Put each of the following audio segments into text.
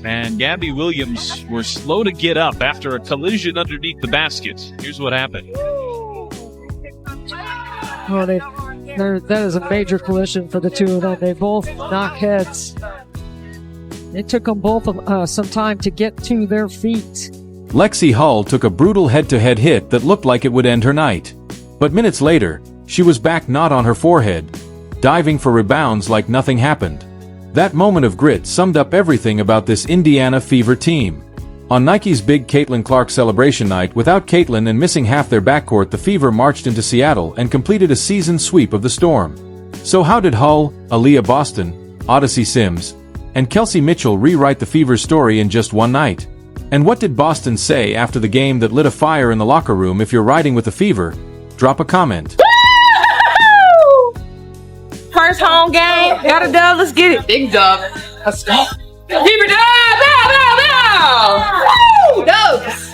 and Gabby Williams were slow to get up after a collision underneath the basket. Here's what happened. Oh, that is a major collision for the two of them. They both knock heads. It took them both some time to get to their feet. Lexie Hull took a brutal head-to-head hit that looked like it would end her night. But minutes later, she was back, not on her forehead, diving for rebounds like nothing happened. That moment of grit summed up everything about this Indiana Fever team. On Nike's big Caitlin Clark celebration night, without Caitlin and missing half their backcourt, the Fever marched into Seattle and completed a season sweep of the Storm. So how did Hull, Aliyah Boston, Odyssey Sims, and Kelsey Mitchell rewrite the Fever's story in just one night? And what did Boston say after the game that lit a fire in the locker room? If you're riding with the Fever, drop a comment. Woo! First home game, got a dub, let's get it. Big dub. Let's go. Fever dub! Woo! Dubs!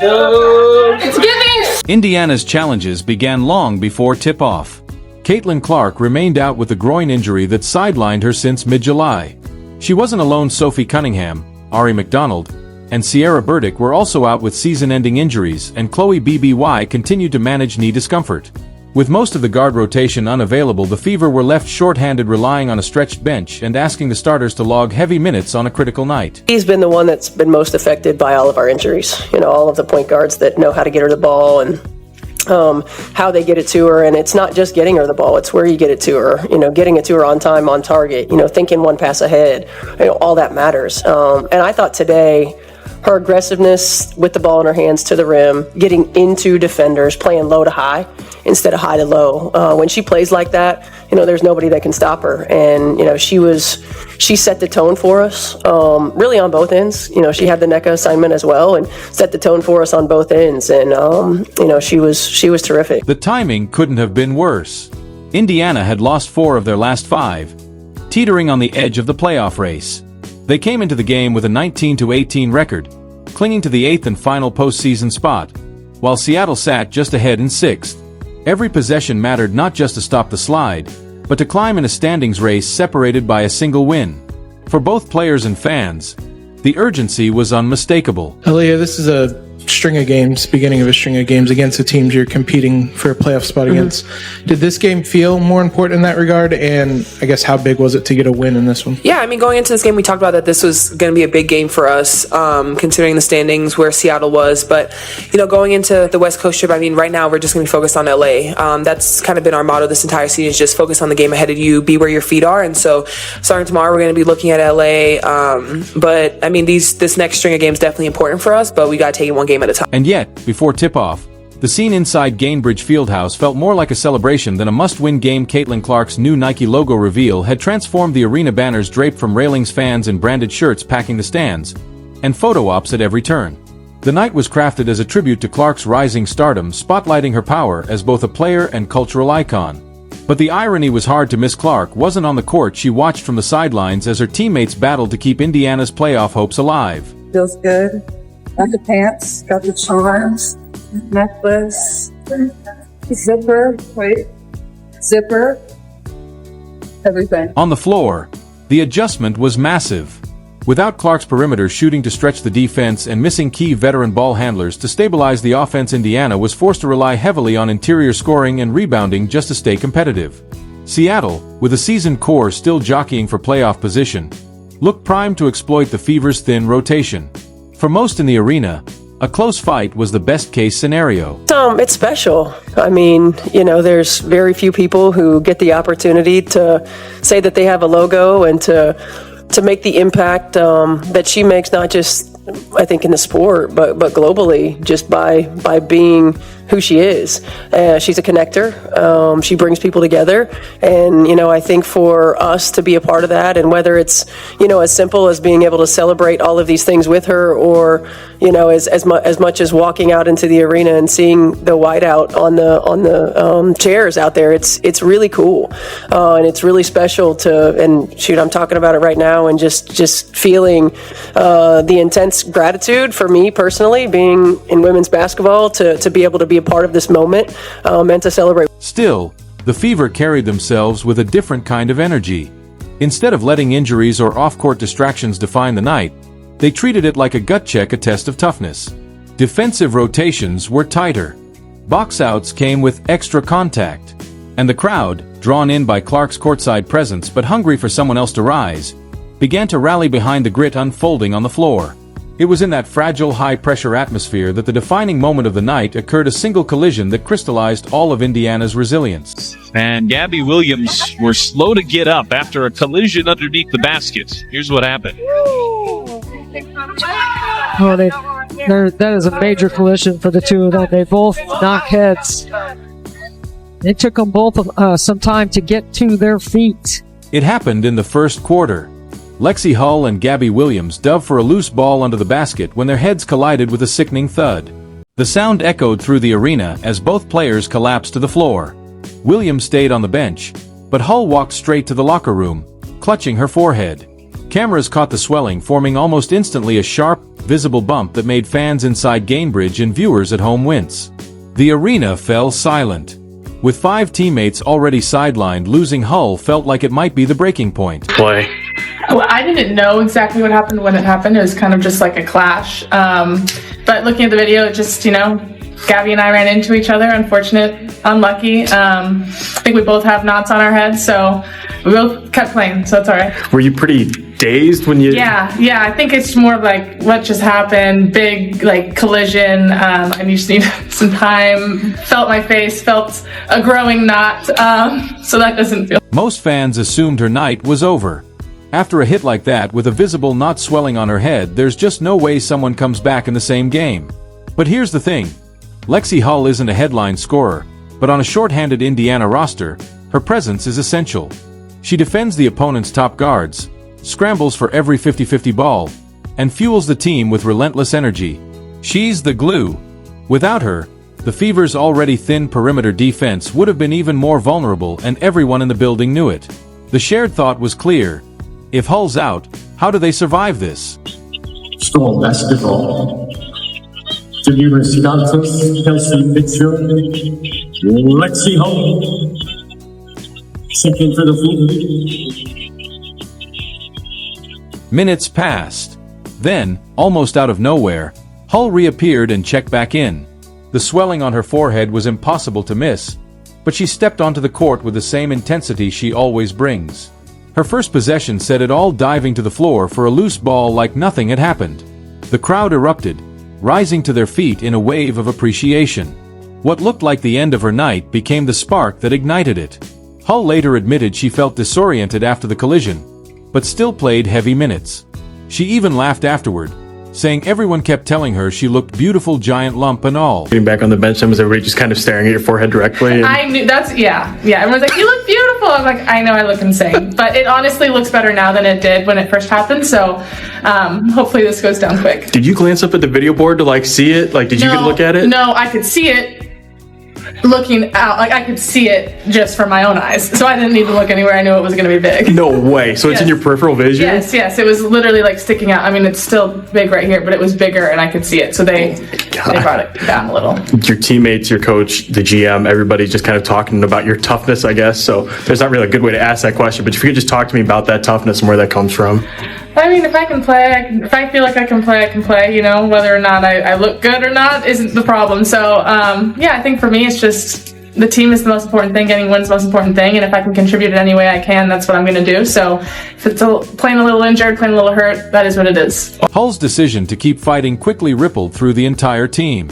It's giving! Indiana's challenges began long before tip-off. Caitlin Clark remained out with a groin injury that sidelined her since mid-July. She wasn't alone. Sophie Cunningham, Ari McDonald, and Sierra Burdick were also out with season-ending injuries, and Chloe BBY continued to manage knee discomfort. With most of the guard rotation unavailable, the Fever were left short-handed, relying on a stretched bench and asking the starters to log heavy minutes on a critical night. He's been the one that's been most affected by all of our injuries. All of the point guards that know how to get her the ball and how they get it to her. And it's not just getting her the ball, it's where you get it to her, getting it to her on time, on target, thinking one pass ahead, all that matters. And I thought today, her aggressiveness with the ball in her hands to the rim, getting into defenders, playing low to high instead of high to low. When she plays like that, there's nobody that can stop her. And, she set the tone for us, really on both ends. She had the NECA assignment as well and set the tone for us on both ends. And, she was terrific. The timing couldn't have been worse. Indiana had lost 4 of their last 5, teetering on the edge of the playoff race. They came into the game with a 19-18 record, clinging to the 8th and final postseason spot, while Seattle sat just ahead in 6th. Every possession mattered, not just to stop the slide, but to climb in a standings race separated by a single win. For both players and fans, the urgency was unmistakable. Aliyah, this is a string of games, beginning of a string of games against the teams you're competing for a playoff spot against. Did this game feel more important in that regard? And I guess how big was it to get a win in this one? Yeah, going into this game, we talked about that this was going to be a big game for us, considering the standings where Seattle was. But, going into the West Coast trip, right now we're just going to be focused on LA. That's kind of been our motto this entire season, is just focus on the game ahead of you, be where your feet are. And so starting tomorrow, we're going to be looking at LA. But this next string of games definitely important for us, but we got to take it one game at a time. And yet, before tip-off, the scene inside Gainbridge Fieldhouse felt more like a celebration than a must-win game. Caitlin Clark's new Nike logo reveal had transformed the arena, banners draped from railings, fans in branded shirts packing the stands, and photo ops at every turn. The night was crafted as a tribute to Clark's rising stardom, spotlighting her power as both a player and cultural icon. But the irony was hard to miss. Clark wasn't on the court. She watched from the sidelines as her teammates battled to keep Indiana's playoff hopes alive. Feels good. Got the pants, got the charms, necklace, zipper, everything. On the floor, the adjustment was massive. Without Clark's perimeter shooting to stretch the defense and missing key veteran ball handlers to stabilize the offense, Indiana was forced to rely heavily on interior scoring and rebounding just to stay competitive. Seattle, with a seasoned core still jockeying for playoff position, looked primed to exploit the Fever's thin rotation. For most in the arena, a close fight was the best-case scenario. It's special. There's very few people who get the opportunity to say that they have a logo and to make the impact that she makes, not just, I think, in the sport, but globally, just by being who she is. She's a connector. She brings people together. And, I think for us to be a part of that, and whether it's, as simple as being able to celebrate all of these things with her, or, as much as walking out into the arena and seeing the whiteout on the chairs out there, it's really cool. And it's really special I'm talking about it right now, and just feeling the intense gratitude for me personally, being in women's basketball, to be able to be a part of this moment and to celebrate. Still, the Fever carried themselves with a different kind of energy. Instead of letting injuries or off-court distractions define the night, They treated it like a gut check, a test of toughness. Defensive rotations were tighter. Box-outs came with extra contact. And the crowd, drawn in by Clark's courtside presence but hungry for someone else to rise, began to rally behind the grit unfolding on the floor. It was in that fragile, high-pressure atmosphere that the defining moment of the night occurred, a single collision that crystallized all of Indiana's resilience. And Gabby Williams were slow to get up after a collision underneath the basket. Here's what happened. Oh, that is a major collision for the two of them. They both knock heads. It took them both some time to get to their feet. It happened in the first quarter. Lexie Hull and Gabby Williams dove for a loose ball under the basket when their heads collided with a sickening thud. The sound echoed through the arena as both players collapsed to the floor. Williams stayed on the bench, but Hull walked straight to the locker room, clutching her forehead. Cameras caught the swelling, forming almost instantly a sharp, visible bump that made fans inside Gainbridge and viewers at home wince. The arena fell silent. With 5 teammates already sidelined, losing Hull felt like it might be the breaking point. Play. Well, I didn't know exactly what happened when it happened. It was kind of just like a clash. But looking at the video, it just, Gabby and I ran into each other. Unfortunate, unlucky. I think we both have knots on our heads, so we both kept playing, so it's all right. Were you pretty dazed when you... Yeah, I think it's more of like what just happened, big collision. I just need some time. Felt my face, felt a growing knot, so that doesn't feel... Most fans assumed her night was over. After a hit like that, with a visible knot swelling on her head, there's just no way someone comes back in the same game. But here's the thing. Lexie Hull isn't a headline scorer, but on a short-handed Indiana roster, her presence is essential. She defends the opponent's top guards, scrambles for every 50-50 ball, and fuels the team with relentless energy. She's the glue. Without her, the Fever's already thin perimeter defense would have been even more vulnerable, and everyone in the building knew it. The shared thought was clear. If Hull's out, how do they survive this? School basketball. The viewers Relentless, Kelsey picture. Lexie Hull. Second for the Fever. Minutes passed. Then, almost out of nowhere, Hull reappeared and checked back in. The swelling on her forehead was impossible to miss, but she stepped onto the court with the same intensity she always brings. Her first possession set it all, diving to the floor for a loose ball like nothing had happened. The crowd erupted, rising to their feet in a wave of appreciation. What looked like the end of her night became the spark that ignited it. Hull later admitted she felt disoriented after the collision, but still played heavy minutes. She even laughed afterward, saying everyone kept telling her she looked beautiful, giant lump and all. Getting back on the bench, was everybody just kind of staring at your forehead directly? I knew, yeah. Everyone's like, you look beautiful. I'm like, I know I look insane. But it honestly looks better now than it did when it first happened, so hopefully this goes down quick. Did you glance up at the video board to see it? Did you get a look at it? No, I could see it looking out. I could see it just from my own eyes. So I didn't need to look anywhere. I knew it was going to be big. No way. So it's in your peripheral vision? Yes. It was literally sticking out. I mean, it's still big right here, but it was bigger and I could see it. So they brought it down a little. Your teammates, your coach, the GM, everybody just kind of talking about your toughness, I guess. So there's not really a good way to ask that question, but if you could just talk to me about that toughness and where that comes from. I mean, if I can play, if I feel like I can play, whether or not I look good or not isn't the problem. So, I think for me, it's just the team is the most important thing, getting wins the most important thing, and if I can contribute in any way I can, that's what I'm going to do. So if it's playing a little injured, playing a little hurt, that is what it is. Hull's decision to keep fighting quickly rippled through the entire team.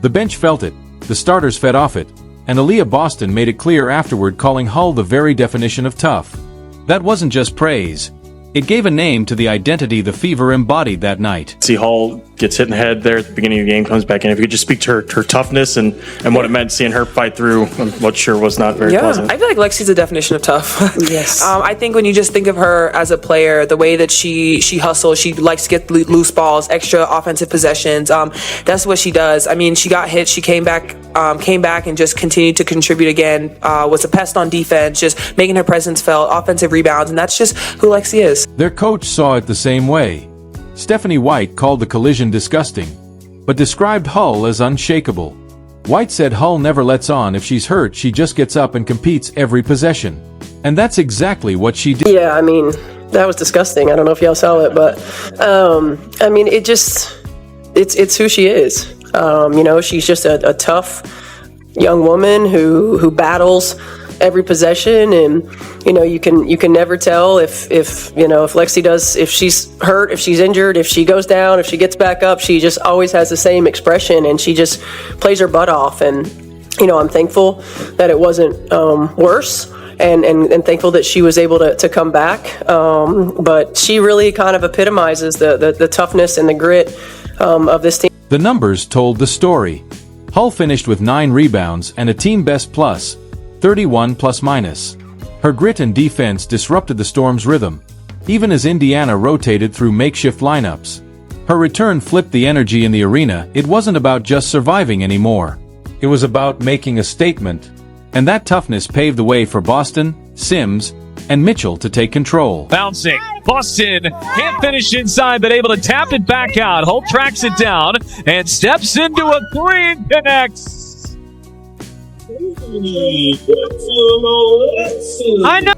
The bench felt it, the starters fed off it, and Aliyah Boston made it clear afterward, calling Hull the very definition of tough. That wasn't just praise. It gave a name to the identity the Fever embodied that night. See, Hull gets hit in the head there at the beginning of the game, comes back in. If you could just speak to her toughness and what it meant seeing her fight through what sure was not very pleasant. I feel like Lexie's the definition of tough. Yes. I think when you just think of her as a player, the way that she hustles, she likes to get loose balls, extra offensive possessions. That's what she does. I mean, she got hit, she came back and just continued to contribute again. Was a pest on defense, just making her presence felt, offensive rebounds, and that's just who Lexie is. Their coach saw it the same way. Stephanie White called the collision disgusting, but described Hull as unshakable. White said Hull never lets on. If she's hurt, she just gets up and competes every possession. And that's exactly what she did. Yeah, I mean, that was disgusting. I don't know if y'all saw it, but I mean, it's who she is. She's just a tough young woman who battles every possession, and you can never tell if Lexie does, if she's hurt, if she's injured, if she goes down, if she gets back up. She just always has the same expression, and she just plays her butt off. And I'm thankful that it wasn't worse, and thankful that she was able to come back. But she really kind of epitomizes the toughness and the grit of this team. The numbers told the story. Hull finished with 9 rebounds and a team best plus 31 plus minus. Her grit and defense disrupted the Storm's rhythm, even as Indiana rotated through makeshift lineups. Her return flipped the energy in the arena. It wasn't about just surviving anymore. It was about making a statement. And that toughness paved the way for Boston, Sims, and Mitchell to take control. Bouncing. Boston can't finish inside, but able to tap it back out. Holt tracks it down and steps into a 3 and connects. I know.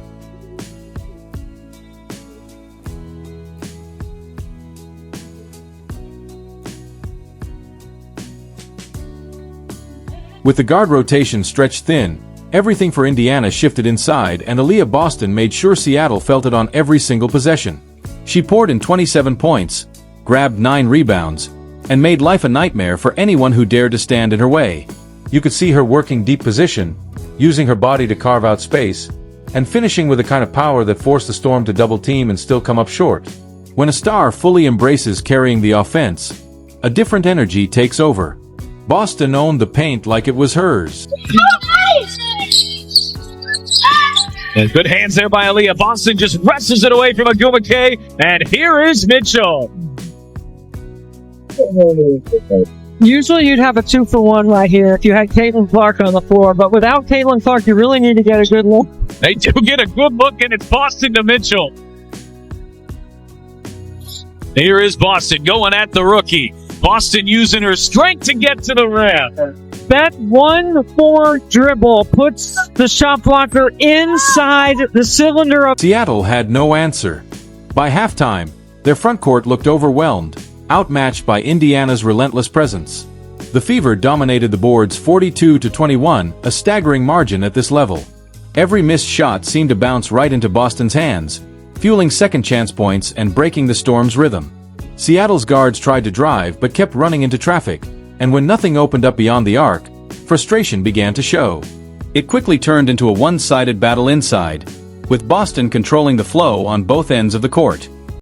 With the guard rotation stretched thin, everything for Indiana shifted inside, and Aliyah Boston made sure Seattle felt it on every single possession. She poured in 27 points, grabbed 9 rebounds, and made life a nightmare for anyone who dared to stand in her way. You could see her working deep position, using her body to carve out space, and finishing with a kind of power that forced the Storm to double team and still come up short. When a star fully embraces carrying the offense, a different energy takes over. Boston owned the paint like it was hers. And good hands there by Aliyah. Boston just wrestles it away from Agumake, and here is Mitchell. Usually you'd have a 2-for-1 right here if you had Caitlin Clark on the floor, but without Caitlin Clark, you really need to get a good look. They do get a good look, and it's Boston to Mitchell. Here is Boston going at the rookie. Boston using her strength to get to the rim. That 1-4 dribble puts the shot blocker inside the cylinder of... Seattle had no answer. By halftime, their front court looked overwhelmed, outmatched by Indiana's relentless presence. The Fever dominated the boards 42-21, a staggering margin at this level. Every missed shot seemed to bounce right into Boston's hands, fueling second-chance points and breaking the Storm's rhythm. Seattle's guards tried to drive but kept running into traffic, and when nothing opened up beyond the arc, frustration began to show. It quickly turned into a one-sided battle inside, with Boston controlling the flow on both ends of the court.